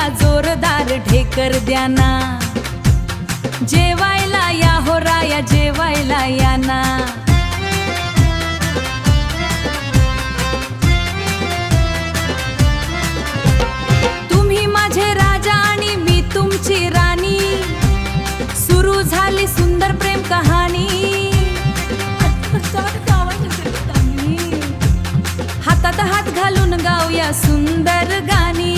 तिला जोरदार ढेकर द्याना। जेवायला या हो राया, जेवायला या ना। तुम्ही माझे राजा आणि मी तुमची राणी, सुरू झाली सुंदर प्रेम कहाणी। हातात हात घालून गाऊया सुंदर गाणी।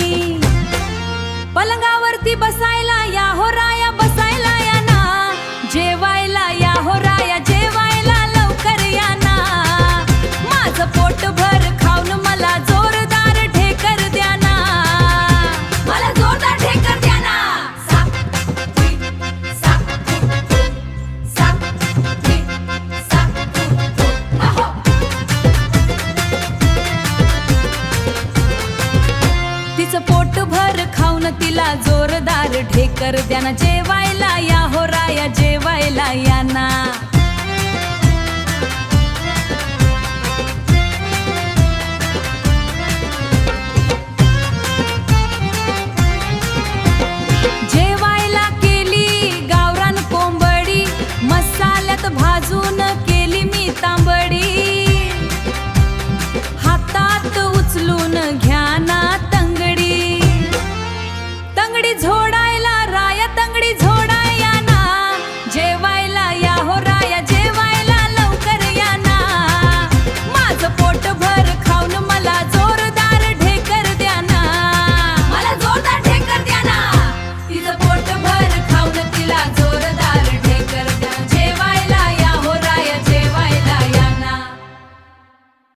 पलंगावरती बसायला या हो राया, बसायला या ना। जेवायला या हो राया, जेवायला लवकर या ना। माझं पोट भर खाऊन मला जोरदार ढेकर द्या ना, मला जोरदार ढेकर द्या ना। तिचं पोट भर खाऊन तिला जोरदार ढेकर द्या ना। जेवायला या हो राया, जेवायला या ना।